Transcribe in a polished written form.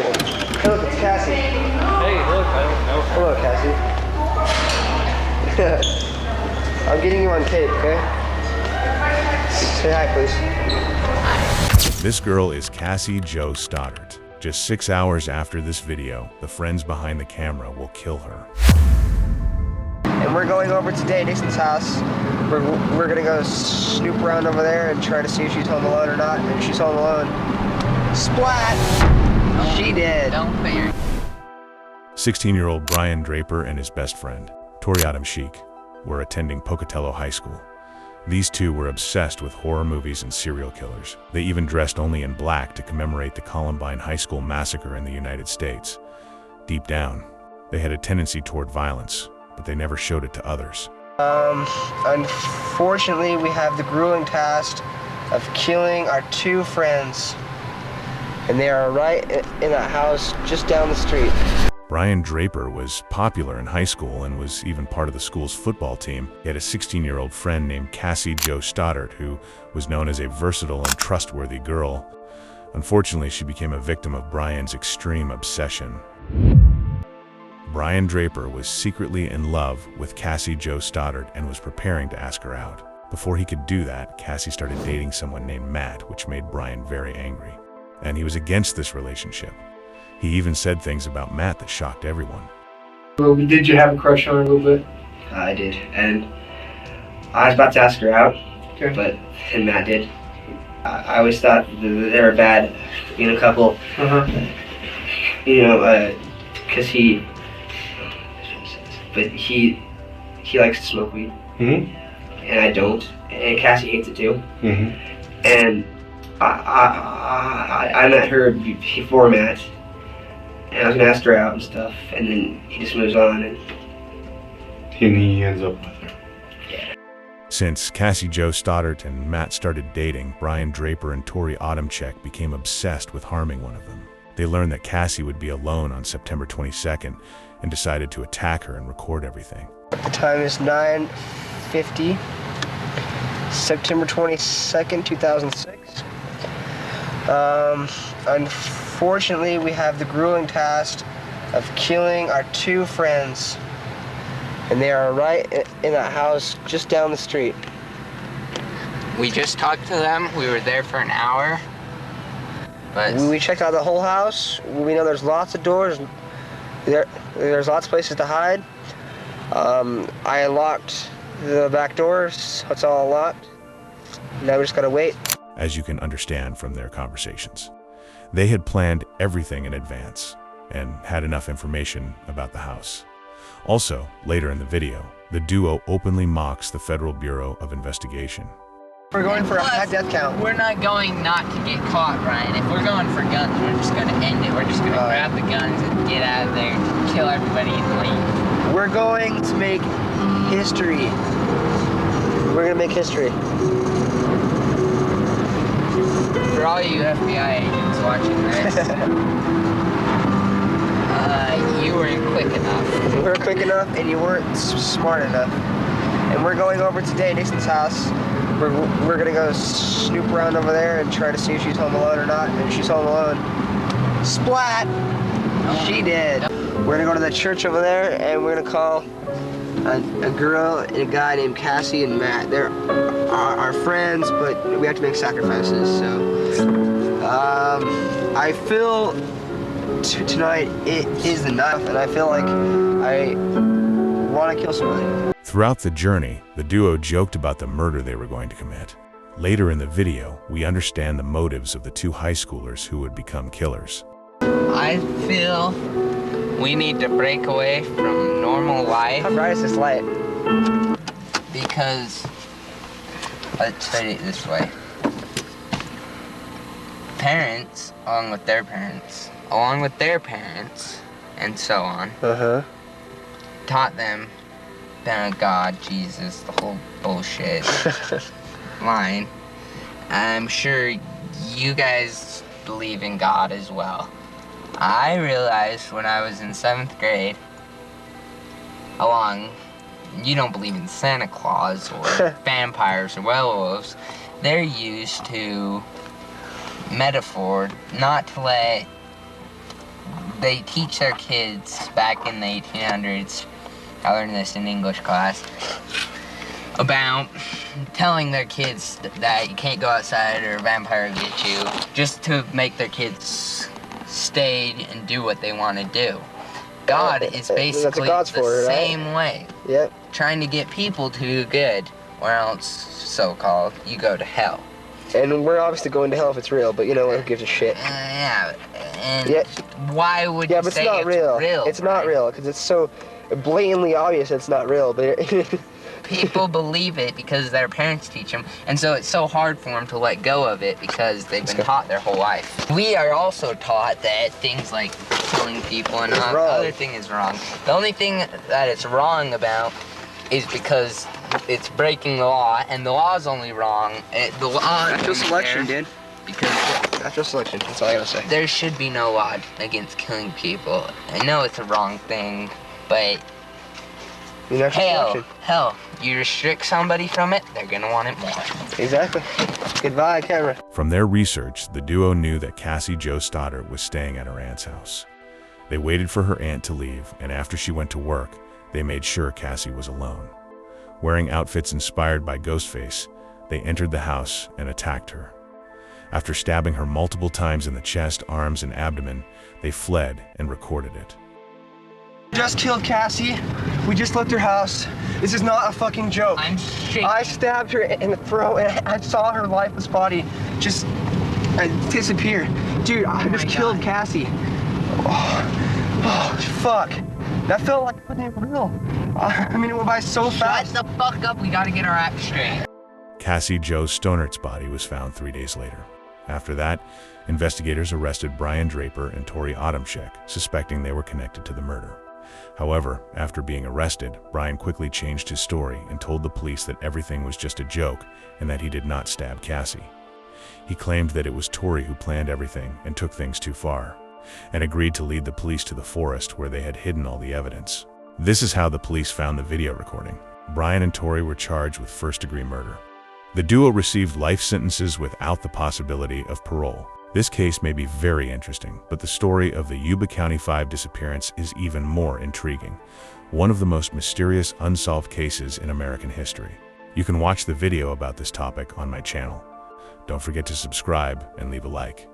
Hey, look, it's Cassie. Hey, look, I don't know her. Hello, Cassie. I'm getting you on tape, okay? Say hi, please. This girl is Cassie Jo Stoddard. Just 6 hours after this video, the friends behind the camera will kill her. And we're going over to Dixon's house. We're gonna go snoop around over there and try to see if she's home alone or not. And if she's home alone, splat! She did. Don't fear. 16-year-old Brian Draper and his best friend, Tori Sheik, were attending Pocatello High School. These two were obsessed with horror movies and serial killers. They even dressed only in black to commemorate the Columbine High School massacre in the United States. Deep down, they had a tendency toward violence, but they never showed it to others. Unfortunately, we have the grueling task of killing our two friends. And they are right in that house just down the street. Brian Draper was popular in high school and was even part of the school's football team. He had a 16-year-old friend named Cassie Jo Stoddard, who was known as a versatile and trustworthy girl. Unfortunately, she became a victim of Brian's extreme obsession. Brian Draper was secretly in love with Cassie Jo Stoddard and was preparing to ask her out. Before he could do that, Cassie started dating someone named Matt, which made Brian very angry. And he was against this relationship. He even said things about Matt that shocked everyone. Well, did you have a crush on her a little bit? I did, and I was about to ask her out, Okay. but then Matt did. I always thought they were bad being a couple, you know, because he likes to smoke weed, and I don't, and Cassie hates it too, and I met her before Matt, and I was gonna ask her out and stuff, and then he just moves on, and he ends up with her. yeah. Since Cassie Jo Stoddard and Matt started dating, Brian Draper and Tori became obsessed with harming one of them. They learned that Cassie would be alone on September 22nd and decided to attack her and record everything. The time is 9:50, September 22nd, 2006. Unfortunately, we have the grueling task of killing our two friends. And they are right in that house just down the street. We just talked to them. We were there for an hour. But We checked out the whole house. We know there's lots of doors. There's lots of places to hide. I unlocked the back doors, so it's all locked. Now we just gotta wait. As you can understand from their conversations, they had planned everything in advance and had enough information about the house. Also, later in the video, the duo openly mocks the Federal Bureau of Investigation. We're going for a high death count. we're not going not to get caught, Ryan. If we're going for guns, we're just going to end it. We're just going to grab the guns and get out of there, kill everybody and leave. We're going to make history. We're gonna make history. For all you FBI agents watching this, you weren't quick enough. We were quick enough and you weren't smart enough. And we're going over to Dixon's house. We're gonna go snoop around over there and try to see if she's home alone or not. And if she's home alone, splat! She did. We're gonna go to the church over there and we're gonna call a girl and a guy named Cassie and Matt. They're our friends, but we have to make sacrifices, so. I feel tonight it is the night, and I feel like I want to kill somebody. Throughout the journey, the duo joked about the murder they were going to commit. Later in the video, we understand the motives of the two high schoolers who would become killers. I feel we need to break away from normal life. How bright is this light? Because, let's put it this way. Parents, along with their parents, and so on, taught them about God, Jesus, the whole bullshit line. I'm sure you guys believe in God as well. I realized when I was in 7th grade, you don't believe in Santa Claus or vampires or werewolves. They're used to metaphor not to let they teach their kids back in the 1800s, I learned this in English class, about telling their kids that you can't go outside or a vampire will get you, just to make their kids stay and do what they want to do. God is basically the same way. Yep. Trying to get people to do good, or else, so-called, you go to hell. And we're obviously going to hell if it's real, but you know, who gives a shit? Yeah, and why would you but say it's not real? It's not right? real, because it's so blatantly obvious it's not real, but people believe it because their parents teach them, and so it's so hard for them to let go of it because they've been taught their whole life. We are also taught that things like killing people and other thing is wrong. The only thing that it's wrong about is because it's breaking the law, and the law is only wrong. The law natural selection, dude. Because natural selection. That's all I gotta say. There should be no law against killing people. I know it's a wrong thing, but hell, you restrict somebody from it, they're gonna want it more. Exactly. Goodbye, camera. From their research, the duo knew that Cassie Jo Stoddard was staying at her aunt's house. They waited for her aunt to leave, and after she went to work, they made sure Cassie was alone. Wearing outfits inspired by Ghostface, they entered the house and attacked her. After stabbing her multiple times in the chest, arms, and abdomen, they fled and recorded it. Just killed Cassie. We just left her house. This is not a fucking joke. I'm shaking. I stabbed her in the throat and I saw her lifeless body just disappear. Dude, I just killed Cassie. Oh, fuck. That felt like it wasn't real. I mean, it went by so fast. Shut the fuck up, we gotta get our act straight. Cassie Jo Stonert's body was found 3 days later. After that, investigators arrested Brian Draper and Tori Adamczyk, suspecting they were connected to the murder. However, after being arrested, Brian quickly changed his story and told the police that everything was just a joke and that he did not stab Cassie. He claimed that it was Tori who planned everything and took things too far, and agreed to lead the police to the forest where they had hidden all the evidence. This is how the police found the video recording. Brian and Tori were charged with first-degree murder. The duo received life sentences without the possibility of parole. This case may be very interesting, but the story of the Yuba County 5 disappearance is even more intriguing. One of the most mysterious unsolved cases in American history. You can watch the video about this topic on my channel. Don't forget to subscribe and leave a like.